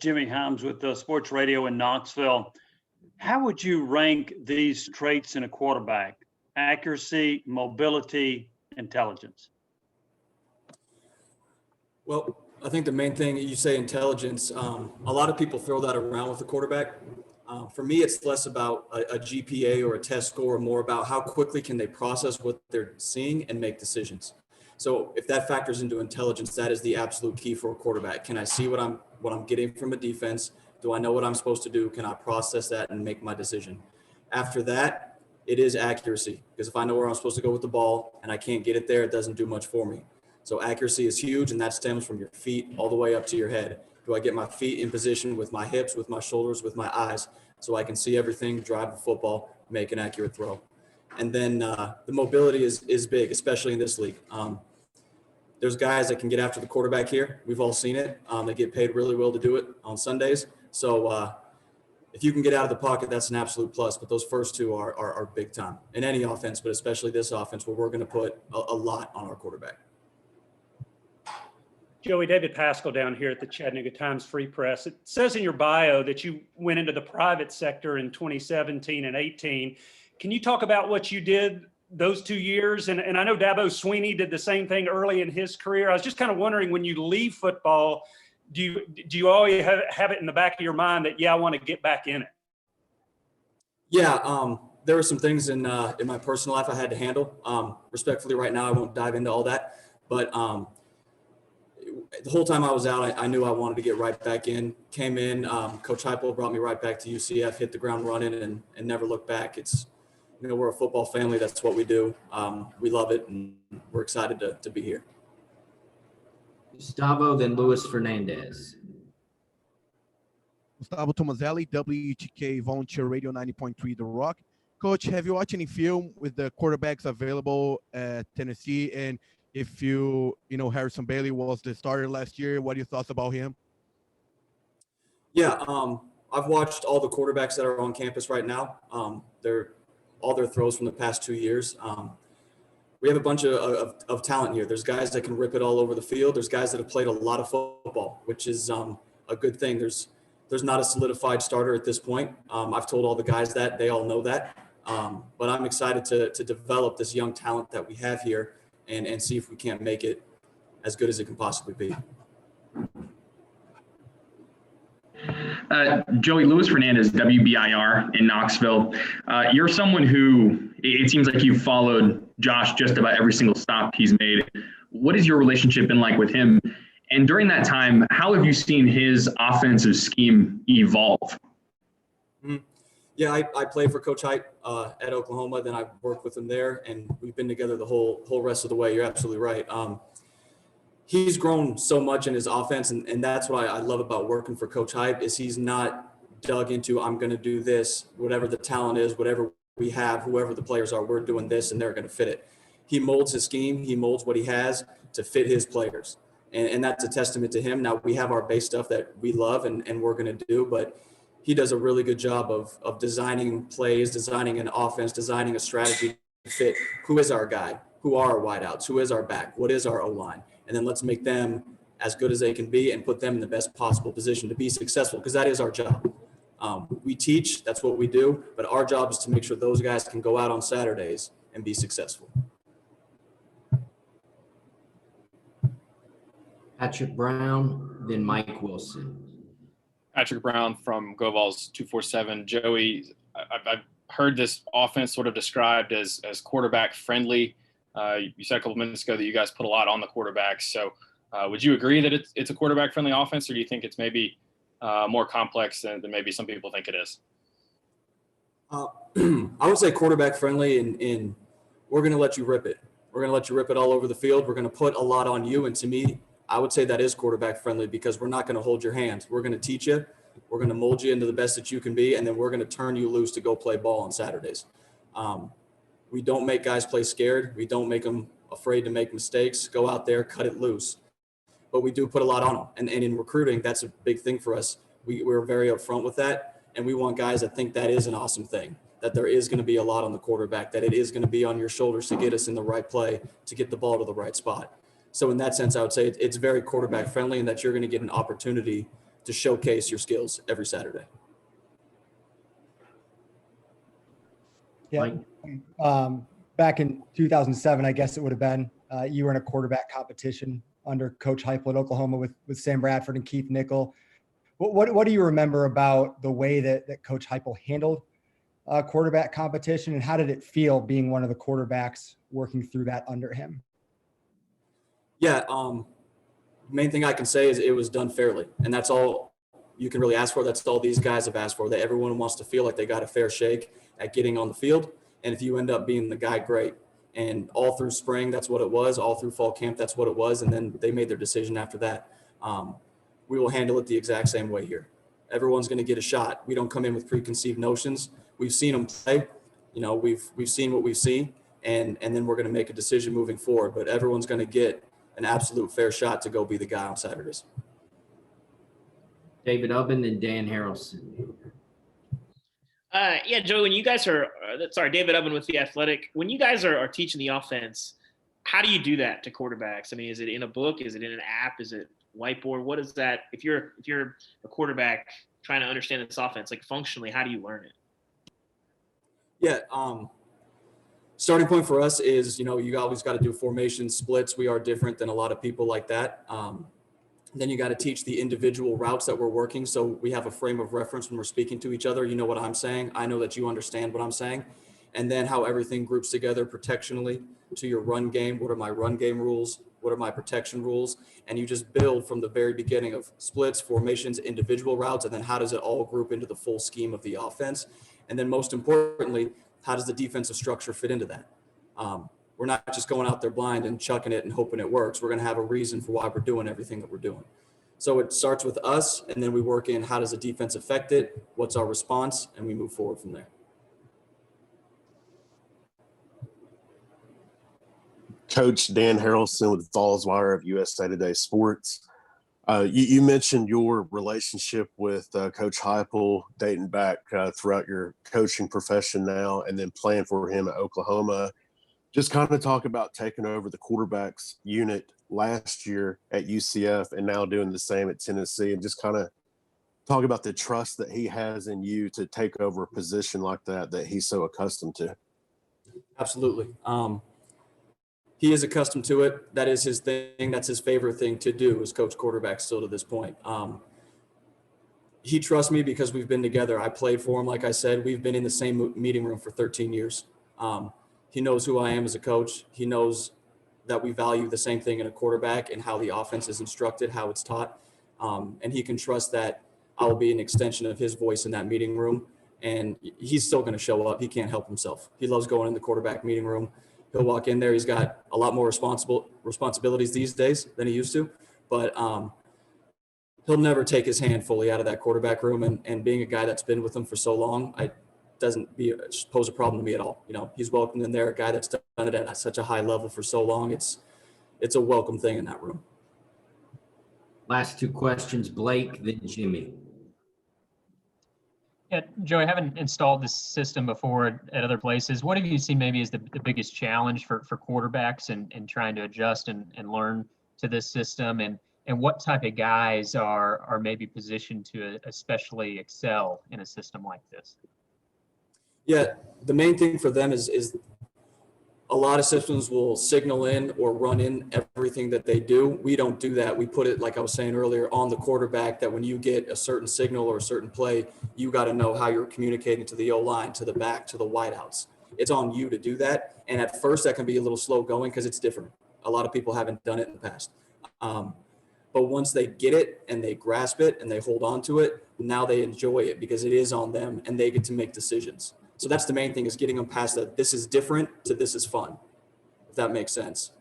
Jimmy Himes with Sports Radio in Knoxville. How would you rank these traits in a quarterback? Accuracy, mobility, intelligence. Well, I think the main thing you say intelligence, a lot of people throw that around with the quarterback. For me, it's less about a GPA or a test score, more about how quickly can they process what they're seeing and make decisions. So if that factors into intelligence, that is the absolute key for a quarterback. Can I see what I'm getting from a defense? Do I know what I'm supposed to do? Can I process that and make my decision? After that, it is accuracy, because if I know where I'm supposed to go with the ball and I can't get it there, it doesn't do much for me. So accuracy is huge, and that stems from your feet all the way up to your head. Do I get my feet in position with my hips, with my shoulders, with my eyes, so I can see everything, drive the football, make an accurate throw? And then the mobility is big, especially in this league. There's guys that can get after the quarterback here. We've all seen it. They get paid really well to do it on Sundays. So if you can get out of the pocket, that's an absolute plus. But those first two are big time in any offense, but especially this offense where we're going to put a lot on our quarterback. Joey, David Pascal down here at the Chattanooga Times Free Press. It says in your bio that you went into the private sector in 2017 and 18. Can you talk about what you did those 2 years? And I know Dabo Sweeney did the same thing early in his career. I was just kind of wondering, when you leave football, do you always have it in the back of your mind that, I want to get back in it? Yeah, there were some things in my personal life I had to handle. Respectfully, right now, I won't dive into all that. But the whole time I was out, I knew I wanted to get right back in. Came in, Coach Heupel brought me right back to UCF, hit the ground running, and never looked back. It's, we're a football family. That's what we do. We love it, and we're excited to be here. Gustavo, then Luis Fernandez. Gustavo Tomazelli, WETK Volunteer Radio 90.3 The Rock. Coach, have you watched any film with the quarterbacks available at Tennessee? And if Harrison Bailey was the starter last year, what are your thoughts about him? Yeah, I've watched all the quarterbacks that are on campus right now. All their throws from the past 2 years. We have a bunch of talent here. There's guys that can rip it all over the field. There's guys that have played a lot of football, which is a good thing. There's not a solidified starter at this point. I've told all the guys that. They all know that. But I'm excited to develop this young talent that we have here and see if we can't make it as good as it can possibly be. Joey, Luis Fernandez, WBIR in Knoxville. You're someone who, it seems like you've followed Josh just about every single stop he's made. What has your relationship been like with him? And during that time, how have you seen his offensive scheme evolve? Yeah, I played for Coach Hype at Oklahoma. Then I worked with him there, and we've been together the whole rest of the way. You're absolutely right. He's grown so much in his offense, and that's what I love about working for Coach Hype is he's not dug into, I'm going to do this, whatever the talent is, whatever we have, whoever the players are, we're doing this, and they're going to fit it. He molds his scheme. He molds what he has to fit his players, and that's a testament to him. Now, we have our base stuff that we love and we're going to do, but he does a really good job of designing plays, designing an offense, designing a strategy to fit who is our guy, who are our wideouts, who is our back, what is our O-line. And then let's make them as good as they can be and put them in the best possible position to be successful, because that is our job. We teach, that's what we do, but our job is to make sure those guys can go out on Saturdays and be successful. Patrick Brown, then Mike Wilson. Patrick Brown from Vols 247. Joey, I've heard this offense sort of described as quarterback friendly. You said a couple minutes ago that you guys put a lot on the quarterbacks. So would you agree that it's a quarterback friendly offense, or do you think it's maybe more complex than maybe some people think it is? I would say quarterback friendly, and we're going to let you rip it. We're going to let you rip it all over the field. We're going to put a lot on you. And to me, I would say that is quarterback friendly, because we're not going to hold your hand. We're going to teach you. We're going to mold you into the best that you can be, and then we're going to turn you loose to go play ball on Saturdays. We don't make guys play scared. We don't make them afraid to make mistakes. Go out there, cut it loose. But we do put a lot on them. And in recruiting, that's a big thing for us. We're very upfront with that, and we want guys that think that is an awesome thing, that there is going to be a lot on the quarterback, that it is going to be on your shoulders to get us in the right play, to get the ball to the right spot. So in that sense, I would say it's very quarterback friendly, and that you're going to get an opportunity to showcase your skills every Saturday. Yeah. Back in 2007, I guess it would have been, you were in a quarterback competition under Coach Heupel at Oklahoma with Sam Bradford and Keith Nickel. What do you remember about the way that Coach Heupel handled quarterback competition, and how did it feel being one of the quarterbacks working through that under him? Yeah, main thing I can say is it was done fairly, and that's all you can really ask for. That's all these guys have asked for, that everyone wants to feel like they got a fair shake at getting on the field. And if you end up being the guy, great. And all through spring, that's what it was. All through fall camp, that's what it was. And then they made their decision after that. We will handle it the exact same way here. Everyone's going to get a shot. We don't come in with preconceived notions. We've seen them play. You know, we've seen what we see, and then we're going to make a decision moving forward. But everyone's going to get an absolute fair shot to go be the guy on Saturdays. David Ubben and Dan Harrelson. Yeah, Joey, when you guys are, David Ubben with The Athletic, when you guys are teaching the offense, how do you do that to quarterbacks? I mean, is it in a book? Is it in an app? Is it whiteboard? What is that? If you're a quarterback trying to understand this offense, like functionally, how do you learn it? Yeah. Starting point for us is, you know, you always got to do formation splits. We are different than a lot of people like that. Then you got to teach the individual routes that we're working. So we have a frame of reference when we're speaking to each other. You know what I'm saying. I know that you understand what I'm saying. And then how everything groups together protectionally to your run game. What are my run game rules? What are my protection rules? And you just build from the very beginning of splits, formations, individual routes, and then how does it all group into the full scheme of the offense? And then most importantly, how does the defensive structure fit into that? We're not just going out there blind and chucking it and hoping it works. We're going to have a reason for why we're doing everything that we're doing. So it starts with us, and then we work in how does the defense affect it? What's our response? And we move forward from there. Coach Dan Harrelson with Vols Wire of USA Today Sports. You mentioned your relationship with Coach Heupel dating back throughout your coaching profession now, and then playing for him at Oklahoma. Just kind of talk about taking over the quarterbacks unit last year at UCF and now doing the same at Tennessee, and just kind of talk about the trust that he has in you to take over a position like that he's so accustomed to. Absolutely. He is accustomed to it. That is his thing. That's his favorite thing to do, is coach quarterback still to this point. He trusts me because we've been together. I played for him. Like I said, we've been in the same meeting room for 13 years. He knows who I am as a coach. He knows that we value the same thing in a quarterback and how the offense is instructed, how it's taught. And he can trust that I will be an extension of his voice in that meeting room. And he's still going to show up. He can't help himself. He loves going in the quarterback meeting room. He'll walk in there. He's got a lot more responsibilities these days than he used to, but he'll never take his hand fully out of that quarterback room. And being a guy that's been with him for so long, doesn't pose a problem to me at all. You know, he's welcomed in there. A guy that's done it at such a high level for so long. It's a welcome thing in that room. Last two questions, Blake, then Jimmy. Yeah, Joey, having installed this system before at other places, what have you seen maybe as the biggest challenge for quarterbacks and trying to adjust and learn to this system? And what type of guys are maybe positioned to especially excel in a system like this? Yeah, the main thing for them is a lot of systems will signal in or run in everything that they do. We don't do that. We put it, like I was saying earlier, on the quarterback, that when you get a certain signal or a certain play, you got to know how you're communicating to the O-line, to the back, to the wideouts. It's on you to do that. And at first that can be a little slow going because it's different. A lot of people haven't done it in the past. But once they get it and they grasp it and they hold on to it, now they enjoy it because it is on them and they get to make decisions. So that's the main thing, is getting them past that this is different to this is fun, if that makes sense.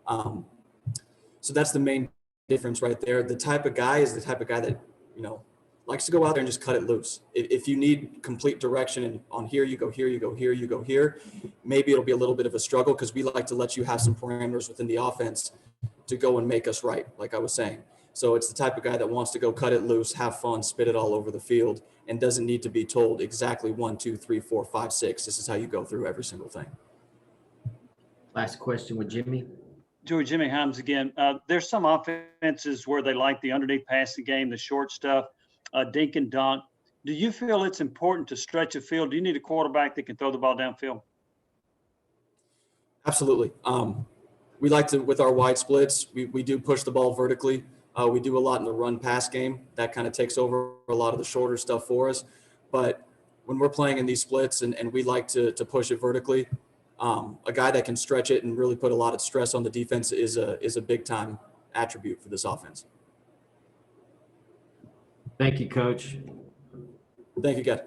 So that's the main difference right there. The type of guy is the type of guy that, you know, likes to go out there and just cut it loose. If you need complete direction and on here you go, here you go, here you go, here, maybe it'll be a little bit of a struggle because we like to let you have some parameters within the offense to go and make us right, like I was saying. So it's the type of guy that wants to go cut it loose, have fun, spit it all over the field, and doesn't need to be told exactly 1, 2, 3, 4, 5, 6. This is how you go through every single thing. Last question with Jimmy. Jimmy Himes again. There's some offenses where they like the underneath passing game, the short stuff. dink and dunk. Do you feel it's important to stretch a field? Do you need a quarterback that can throw the ball downfield? Absolutely. We like to, with our wide splits, we do push the ball vertically. We do a lot in the run pass game. That kind of takes over a lot of the shorter stuff for us. But when we're playing in these splits and we like to push it vertically, a guy that can stretch it and really put a lot of stress on the defense is a big time attribute for this offense. Thank you, Coach. Thank you, guys.